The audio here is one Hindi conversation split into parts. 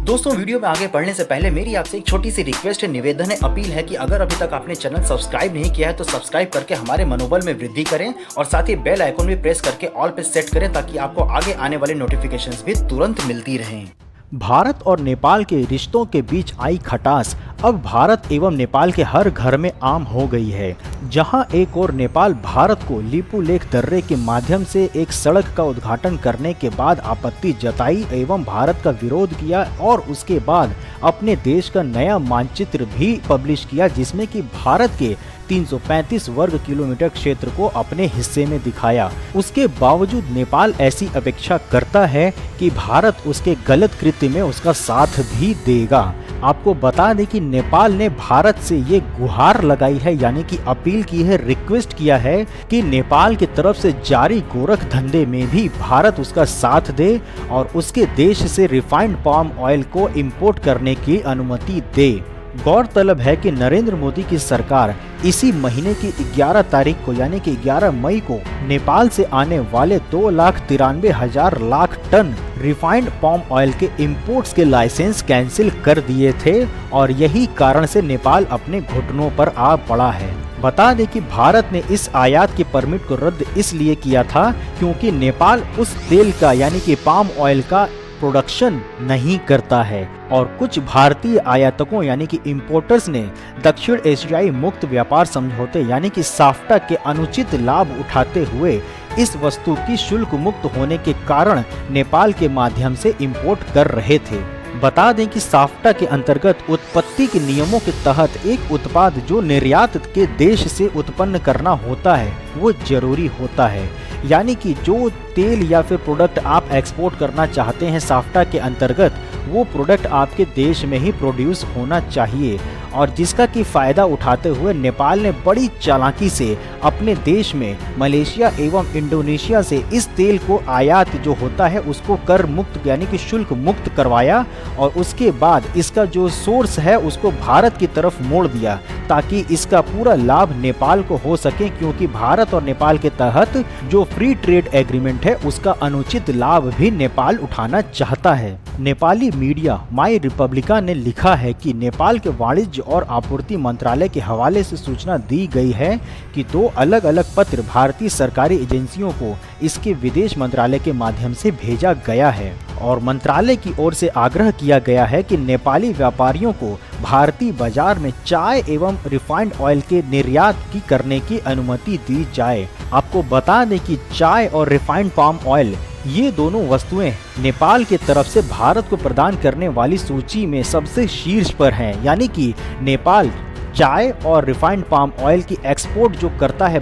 दोस्तों, वीडियो में आगे बढ़ने से पहले मेरी आपसे एक छोटी सी रिक्वेस्ट है, निवेदन है, अपील है कि अगर अभी तक आपने चैनल सब्सक्राइब नहीं किया है तो सब्सक्राइब करके हमारे मनोबल में वृद्धि करें और साथ ही बेल आइकन भी प्रेस करके ऑल पे सेट करें ताकि आपको आगे आने वाले नोटिफिकेशंस भी तुरंत मिलती रहें। भारत और नेपाल के रिश्तों के बीच आई खटास अब भारत एवं नेपाल के हर घर में आम हो गई है। जहां एक और नेपाल भारत को लिपुलेख दर्रे के माध्यम से एक सड़क का उद्घाटन करने के बाद आपत्ति जताई एवं भारत का विरोध किया और उसके बाद अपने देश का नया मानचित्र भी पब्लिश किया, जिसमें कि भारत के 335 वर्ग किलोमीटर क्षेत्र को अपने हिस्से में दिखाया। उसके बावजूद नेपाल ऐसी अपेक्षा करता है कि भारत उसके गलत कृत्य में उसका साथ भी देगा। आपको बता दें कि नेपाल ने भारत से ये गुहार लगाई है, यानी कि अपील की है, रिक्वेस्ट किया है कि नेपाल की तरफ से जारी गोरख धंधे में भी भारत उसका साथ दे और उसके देश से रिफाइंड पाम ऑयल को इंपोर्ट करने की अनुमति दे। गौरतलब है कि नरेंद्र मोदी की सरकार इसी महीने की 11 तारीख को यानी कि 11 मई को नेपाल से आने वाले 2,93,000 lakh ton refined palm oil के इंपोर्ट्स के लाइसेंस कैंसिल कर दिए थे और यही कारण से नेपाल अपने घुटनों पर आ पड़ा है। बता दें कि भारत ने इस आयात के परमिट को रद्द इसलिए किया था क्योंकि नेपाल उस तेल का यानी कि पाम ऑयल का प्रोडक्शन नहीं करता है और कुछ भारतीय आयातकों यानी कि इंपोर्टर्स ने दक्षिण एशियाई मुक्त व्यापार समझौते यानी कि साफ्टा के अनुचित लाभ उठाते हुए इस वस्तु की शुल्क मुक्त होने के कारण नेपाल के माध्यम से इंपोर्ट कर रहे थे। बता दें कि साफ्टा के अंतर्गत उत्पत्ति के नियमों के तहत एक उत्पाद जो निर्यात के देश से उत्पन्न करना होता है वो जरूरी होता है, यानी कि जो तेल या फिर प्रोडक्ट आप एक्सपोर्ट करना चाहते हैं साफ्टा के अंतर्गत वो प्रोडक्ट आपके देश में ही प्रोड्यूस होना चाहिए। और जिसका की फायदा उठाते हुए नेपाल ने बड़ी चालाकी से अपने देश में मलेशिया एवं इंडोनेशिया से इस तेल को आयात जो होता है उसको कर मुक्त यानी कि शुल्क मुक्त करवाया और उसके बाद इसका जो सोर्स है उसको भारत की तरफ मोड़ दिया ताकि इसका पूरा लाभ नेपाल को हो सके, क्योंकि भारत और नेपाल के तहत जो फ्री ट्रेड एग्रीमेंट है उसका अनुचित लाभ भी नेपाल उठाना चाहता है। नेपाली मीडिया माई रिपब्लिका ने लिखा है कि नेपाल के वाणिज्य और आपूर्ति मंत्रालय के हवाले से सूचना दी गई है कि 2 अलग अलग पत्र भारतीय सरकारी एजेंसियों को इसके विदेश मंत्रालय के माध्यम से भेजा गया है और मंत्रालय की ओर से आग्रह किया गया है कि नेपाली व्यापारियों को भारतीय बाजार में चाय एवं रिफाइंड ऑयल के निर्यात की करने की अनुमति दी जाए। आपको बता दें कि चाय और रिफाइंड पाम ऑयल ये दोनों वस्तुएं नेपाल के तरफ से भारत को प्रदान करने वाली सूची में सबसे शीर्ष पर हैं, यानी कि नेपाल चाय और रिफाइंड पाम ऑयल की एक्सपोर्ट जो करता है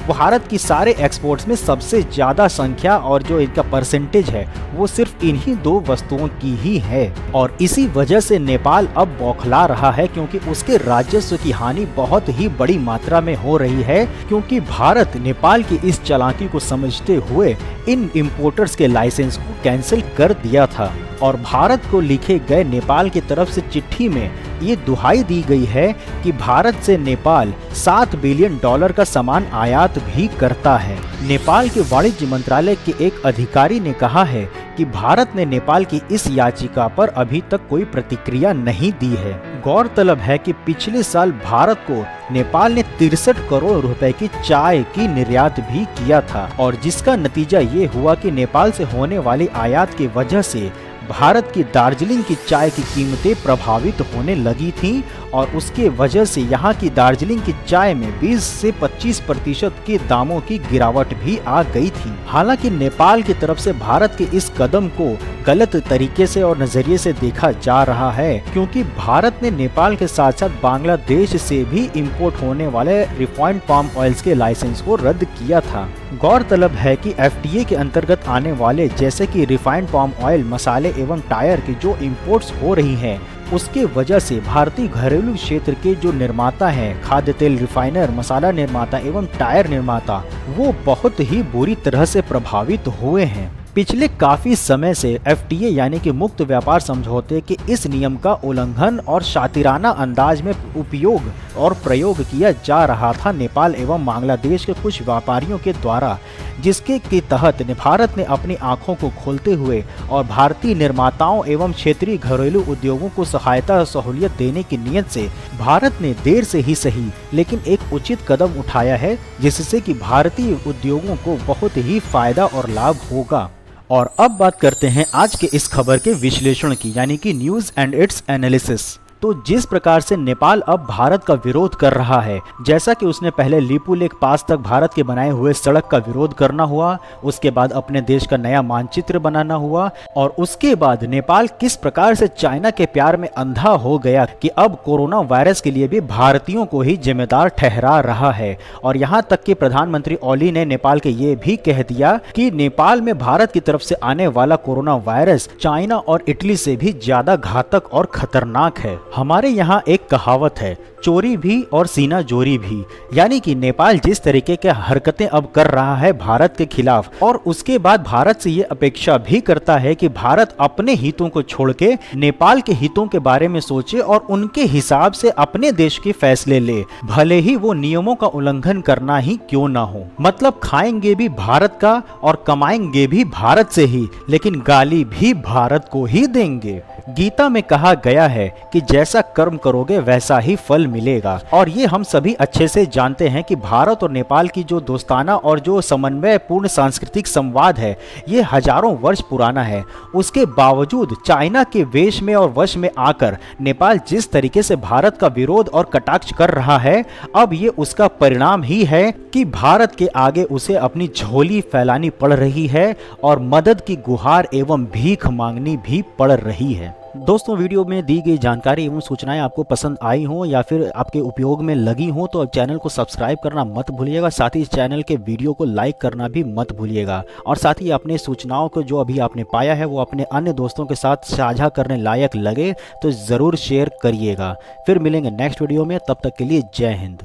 भारत की सारे एक्सपोर्ट्स में सबसे ज़्यादा संख्या और जो इनका परसेंटेज है वो सिर्फ इन्हीं 2 वस्तुओं की ही है। और इसी वजह से नेपाल अब बौखला रहा है क्योंकि उसके राजस्व की हानि बहुत ही बड़ी मात्रा में हो रही है, क्योंकि भारत नेपाल की इस चालाकी को समझते हुए इन इंपोर्टर्स के लाइसेंस को कैंसिल कर दिया था और भारत को लिखे गए नेपाल की तरफ से चिट्ठी में ये दुहाई दी गई है कि भारत से नेपाल $7 बिलियन का सामान आयात भी करता है। नेपाल के वाणिज्य मंत्रालय के एक अधिकारी ने कहा है कि भारत ने नेपाल की इस याचिका पर अभी तक कोई प्रतिक्रिया नहीं दी है। गौरतलब है कि पिछले साल भारत को नेपाल ने 63 करोड़ रुपए की चाय की निर्यात भी किया था और जिसका नतीजा ये हुआ कि नेपाल से होने वाली आयात की वजह से भारत की दार्जिलिंग की चाय की कीमतें प्रभावित होने लगी थीं और उसके वजह से यहाँ की दार्जिलिंग की चाय में 20 से 25% के दामों की गिरावट भी आ गई थी। हालांकि नेपाल की तरफ से भारत के इस कदम को गलत तरीके से और नजरिए से देखा जा रहा है, क्योंकि भारत ने नेपाल के साथ साथ बांग्लादेश से भी इंपोर्ट होने वाले रिफाइंड पाम ऑयल्स के लाइसेंस को रद्द किया था। गौरतलब है कि FTA के अंतर्गत आने वाले जैसे कि रिफाइंड पाम ऑयल, मसाले एवं टायर की जो इंपोर्ट्स हो रही हैं उसके वजह से भारतीय घरेलू क्षेत्र के जो निर्माता हैं, खाद्य तेल रिफाइनर, मसाला निर्माता एवं टायर निर्माता, वो बहुत ही बुरी तरह से प्रभावित हुए हैं। पिछले काफी समय से FTA यानी कि मुक्त व्यापार समझौते के इस नियम का उल्लंघन और शातिराना अंदाज में उपयोग और प्रयोग किया जा रहा था नेपाल एवं बांग्लादेश के कुछ व्यापारियों के द्वारा, जिसके के तहत भारत ने अपनी आंखों को खोलते हुए और भारतीय निर्माताओं एवं क्षेत्रीय घरेलू उद्योगों को सहायता और सहूलियत देने की नीयत से भारत ने देर से ही सही लेकिन एक उचित कदम उठाया है, जिससे कि भारतीय उद्योगों को बहुत ही फायदा और लाभ होगा। और अब बात करते हैं आज के इस खबर के विश्लेषण की, यानी कि न्यूज़ एंड इट्स एनालिसिस। तो जिस प्रकार से नेपाल अब भारत का विरोध कर रहा है, जैसा कि उसने पहले लिपू लेक पास तक भारत के बनाए हुए सड़क का विरोध करना हुआ, उसके बाद अपने देश का नया मानचित्र बनाना हुआ, और उसके बाद नेपाल किस प्रकार से चाइना के प्यार में अंधा हो गया कि अब कोरोना वायरस के लिए भी भारतीयों को ही जिम्मेदार ठहरा रहा है। और यहाँ तक कि प्रधानमंत्री ओली ने नेपाल के ये भी कह दिया कि नेपाल में भारत की तरफ से आने वाला कोरोना वायरस चाइना और इटली से भी ज्यादा घातक और खतरनाक है। हमारे यहाँ एक कहावत है, चोरी भी और सीना जोरी भी, यानी कि नेपाल जिस तरीके के हरकतें अब कर रहा है भारत के खिलाफ, और उसके बाद भारत से ये अपेक्षा भी करता है कि भारत अपने हितों को छोड़ के नेपाल के हितों के बारे में सोचे और उनके हिसाब से अपने देश के फैसले ले, भले ही वो नियमों का उल्लंघन करना ही क्यों ना हो। मतलब खाएंगे भी भारत का और कमाएंगे भी भारत से ही, लेकिन गाली भी भारत को ही देंगे। गीता में कहा गया है कि जैसा कर्म करोगे वैसा ही फल मिलेगा, और ये हम सभी अच्छे से जानते हैं कि भारत और नेपाल की जो दोस्ताना और जो समन्वयपूर्ण सांस्कृतिक संवाद है ये हजारों वर्ष पुराना है। उसके बावजूद चाइना के वेश में और वश में आकर नेपाल जिस तरीके से भारत का विरोध और कटाक्ष कर रहा है, अब ये उसका परिणाम ही है कि भारत के आगे उसे अपनी झोली फैलानी पड़ रही है और मदद की गुहार एवं भीख मांगनी भी पड़ रही है। दोस्तों, वीडियो में दी गई जानकारी एवं सूचनाएं आपको पसंद आई हो या फिर आपके उपयोग में लगी हो तो चैनल को सब्सक्राइब करना मत भूलिएगा। साथ ही इस चैनल के वीडियो को लाइक करना भी मत भूलिएगा, और साथ ही अपने सूचनाओं को जो अभी आपने पाया है वो अपने अन्य दोस्तों के साथ साझा करने लायक लगे तो ज़रूर शेयर करिएगा। फिर मिलेंगे नेक्स्ट वीडियो में, तब तक के लिए जय हिंद।